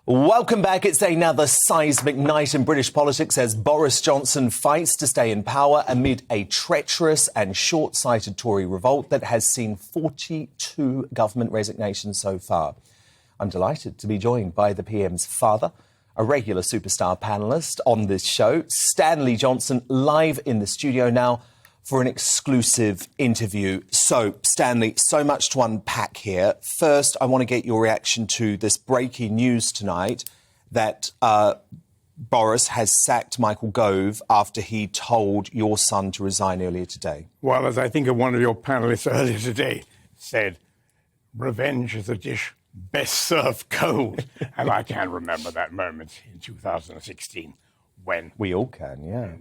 Welcome back. It's another seismic night in British politics as Boris Johnson fights to stay in power amid a treacherous and short-sighted Tory revolt that has seen 42 government resignations so far. I'm delighted to be joined by the PM's father, a regular superstar panellist on this show, Stanley Johnson, live in the studio now for an exclusive interview. So, Stanley, so much to unpack here. First, I want to get your reaction to this breaking news tonight that Boris has sacked Michael Gove after he told your son to resign earlier today. Well, as I think of one of your panellists earlier today said, revenge is a dish best served cold. And I can remember that moment in 2016 when... We all can, yeah.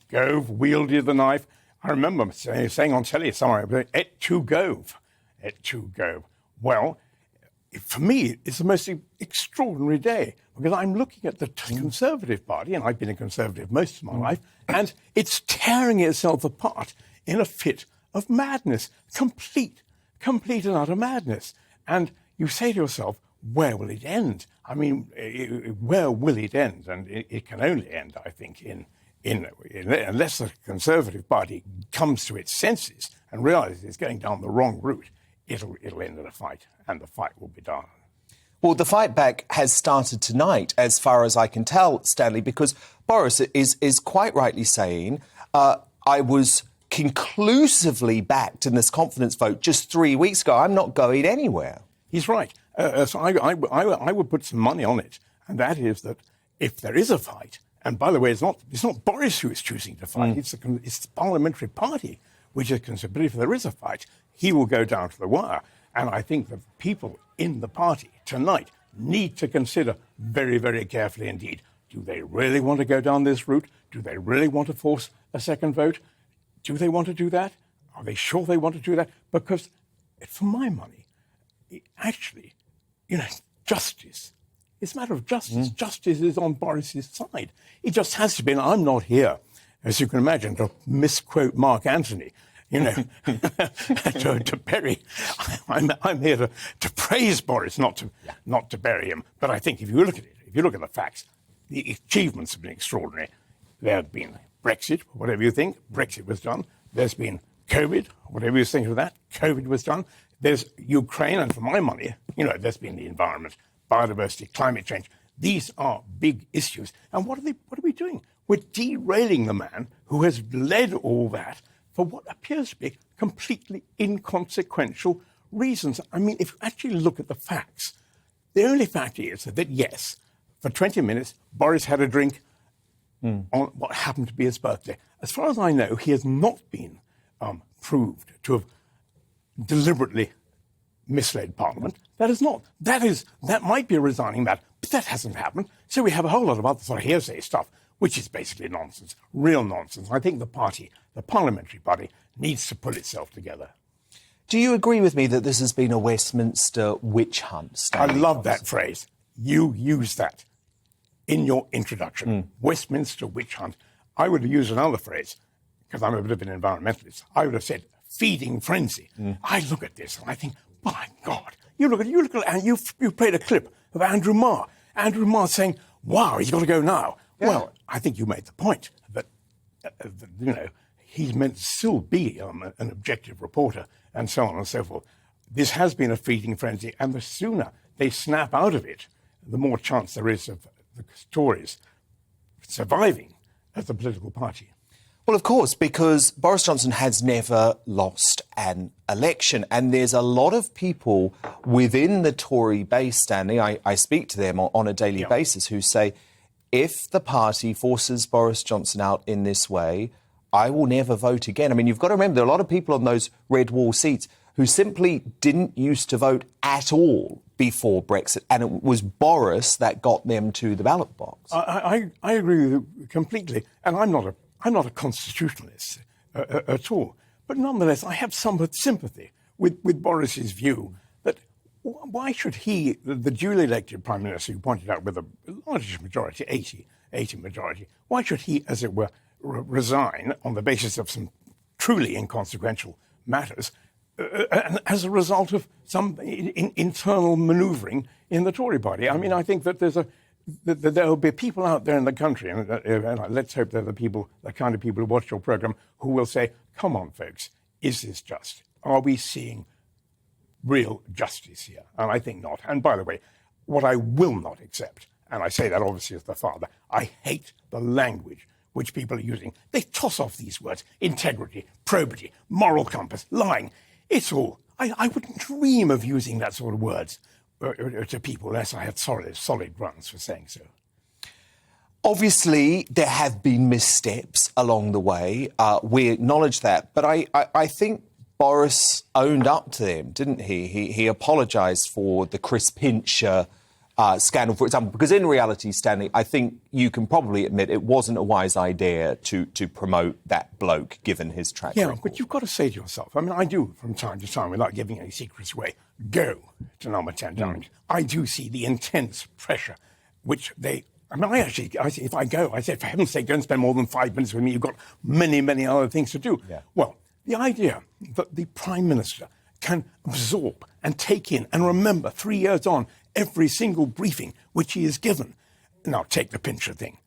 Gove wielded the knife. I remember saying on telly somewhere, et tu Gove, et tu Gove. Well, for me, it's the most extraordinary day because I'm looking at the Conservative Party, and I've been a Conservative most of my life, and it's tearing itself apart in a fit of madness, complete and utter madness. And you say to yourself, where will it end? I mean, where will it end? And it can only end, I think, unless the Conservative Party comes to its senses and realises it's going down the wrong route, it'll end in a fight, and the fight will be done. Well, the fight back has started tonight, as far as I can tell, Stanley, because Boris is quite rightly saying, I was conclusively backed in this confidence vote just 3 weeks ago. I'm not going anywhere. He's right. So I would put some money on it, and that is that if there is a fight, and by the way, it's not Boris who is choosing to fight, it's the parliamentary party which is concerned. But if there is a fight, he will go down to the wire. And I think that people in the party tonight need to consider very, very carefully indeed, do they really want to go down this route? Do they really want to force a second vote? Do they want to do that? Are they sure they want to do that? Because, for my money, actually, justice. It's a matter of justice. Justice is on Boris's side. It just has to be. And I'm not here, as you can imagine, to misquote Mark Antony, to bury. I'm here to praise Boris, not to bury him. But I think if you look at it, if you look at the facts, the achievements have been extraordinary. There have been Brexit, whatever you think, Brexit was done. There's been COVID, whatever you think of that, COVID was done. There's Ukraine, and for my money, there's been the environment, biodiversity, climate change. These are big issues. And what are we doing? We're derailing the man who has led all that for what appears to be completely inconsequential reasons. I mean, if you actually look at the facts, the only fact is that, yes, for 20 minutes, Boris had a drink on what happened to be his birthday. As far as I know, he has not been proved to have deliberately misled Parliament. That might be a resigning matter, but that hasn't happened. So we have a whole lot of other sort of hearsay stuff, which is basically nonsense, real nonsense. I think the parliamentary party, needs to pull itself together. Do you agree with me that this has been a Westminster witch hunt, Stanley? I love that phrase. You used that in your introduction. Westminster witch hunt. I would have used another phrase, because I'm a bit of an environmentalist. I would have said feeding frenzy. I look at this and I think, my God, you played a clip of Andrew Marr. Andrew Marr saying, wow, he's got to go now. Yeah. Well, I think you made the point that, he's meant to still be an objective reporter and so on and so forth. This has been a feeding frenzy, and the sooner they snap out of it, the more chance there is of the Tories surviving as a political party. Well, of course, because Boris Johnson has never lost an election. And there's a lot of people within the Tory base, Stanley, I speak to them on a daily basis, who say, if the party forces Boris Johnson out in this way, I will never vote again. I mean, you've got to remember, there are a lot of people on those red wall seats who simply didn't used to vote at all before Brexit, and it was Boris that got them to the ballot box. I agree with you completely, and I'm not a constitutionalist at all. But nonetheless, I have some sympathy with Boris's view that why should he, the duly elected Prime Minister, who pointed out with a large majority, 80 majority, why should he, as it were, resign on the basis of some truly inconsequential matters as a result of some internal manoeuvring in the Tory party. I mean, I think that there will be people out there in the country, and let's hope they're the kind of people who watch your programme, who will say, come on, folks, is this just? Are we seeing real justice here? And I think not. And by the way, what I will not accept, and I say that obviously as the father, I hate the language which people are using. They toss off these words: integrity, probity, moral compass, lying. It's all. I wouldn't dream of using that sort of words to people unless I had solid grounds for saying so. Obviously, there have been missteps along the way. We acknowledge that. But I think Boris owned up to them, didn't he? He apologised for the Chris Pincher scandal, for example, because in reality, Stanley, I think you can probably admit it wasn't a wise idea to promote that bloke, given his track record. Yeah, but you've got to say to yourself, I mean, I do from time to time, without giving any secrets away, go to number 10 Downing. I do see the intense pressure which they... I mean, if I go, I say, for heaven's sake, don't spend more than 5 minutes with me. You've got many, many other things to do. Yeah. Well, the idea that the Prime Minister can absorb and take in and remember 3 years on every single briefing which he is given. Now, take the Pincher thing.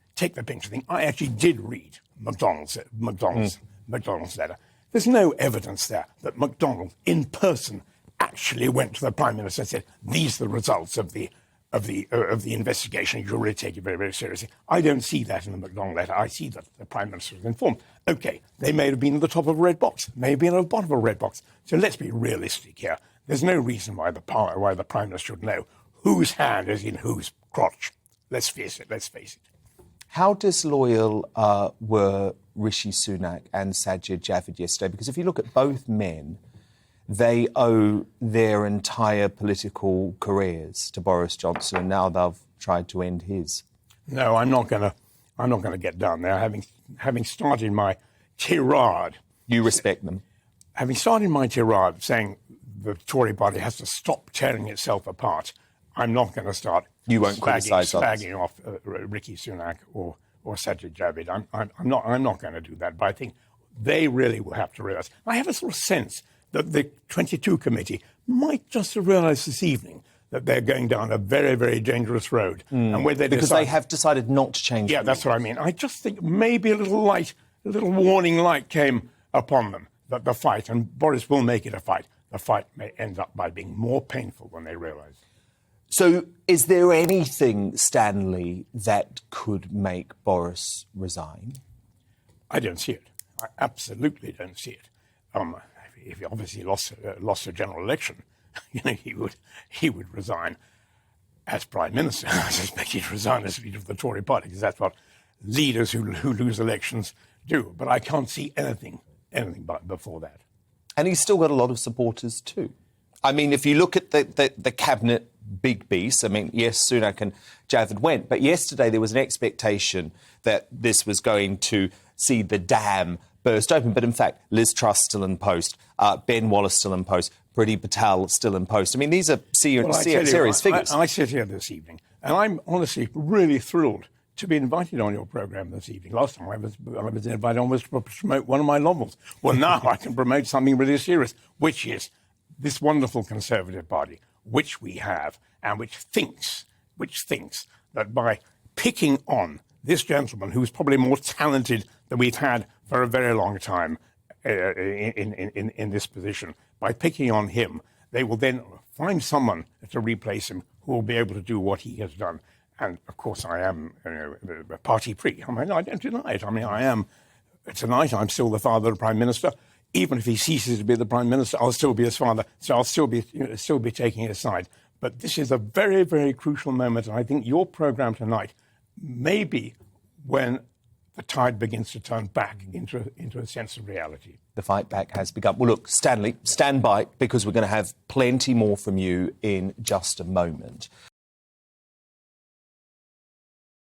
I actually did read McDonald's letter. There's no evidence there that McDonald, in person, actually went to the Prime Minister and said, these are the results of the investigation. You really take it very, very seriously. I don't see that in the McDonald letter. I see that the Prime Minister was informed. OK, they may have been at the top of a red box, may have been at the bottom of a red box. So let's be realistic here. There's no reason why the Prime Minister should know whose hand is in whose crotch. Let's face it. How disloyal were Rishi Sunak and Sajid Javid yesterday? Because if you look at both men, they owe their entire political careers to Boris Johnson, and now they've tried to end his. No, I'm not going to get down there. Having started my tirade, you respect them. Having started my tirade saying the Tory party has to stop tearing itself apart, I'm not going to start. You won't criticise others. Slagging off Rishi Sunak or Sajid Javid. I'm not going to do that. But I think they really will have to realise. I have a sort of sense that the 22 committee might just have realised this evening that they're going down a very, very dangerous road. And where because they have decided not to change. Yeah, that's what I mean. I just think maybe a little warning light came upon them, that the fight, and Boris will make it a fight, the fight may end up by being more painful than they realise. So is there anything, Stanley, that could make Boris resign? I don't see it. I absolutely don't see it. If he obviously lost a general election, he would resign as Prime Minister. I suspect he'd resign as leader of the Tory party, because that's what leaders who lose elections do. But I can't see anything before that. And he's still got a lot of supporters too. I mean, if you look at the cabinet big beasts, I mean, yes, Sunak and Javid went, but yesterday there was an expectation that this was going to see the dam burst open. But in fact, Liz Truss still in post, Ben Wallace still in post, Priti Patel still in post. I mean, these are serious figures. I sit here this evening, and I'm honestly really thrilled to be invited on your programme this evening. Last time I was invited on was to promote one of my novels. Well, now I can promote something really serious, which is this wonderful Conservative Party, which we have, and which thinks that by picking on this gentleman, who's probably more talented than we've had for a very long time in this position, by picking on him, they will then find someone to replace him who will be able to do what he has done. And, of course, I am party free. I mean, I don't deny it. I mean, I am. Tonight, I'm still the father of the Prime Minister. Even if he ceases to be the Prime Minister, I'll still be his father. So I'll still be taking his side. But this is a very, very crucial moment. And I think your programme tonight may be when the tide begins to turn back into a sense of reality. The fight back has begun. Well, look, Stanley, stand by, because we're going to have plenty more from you in just a moment.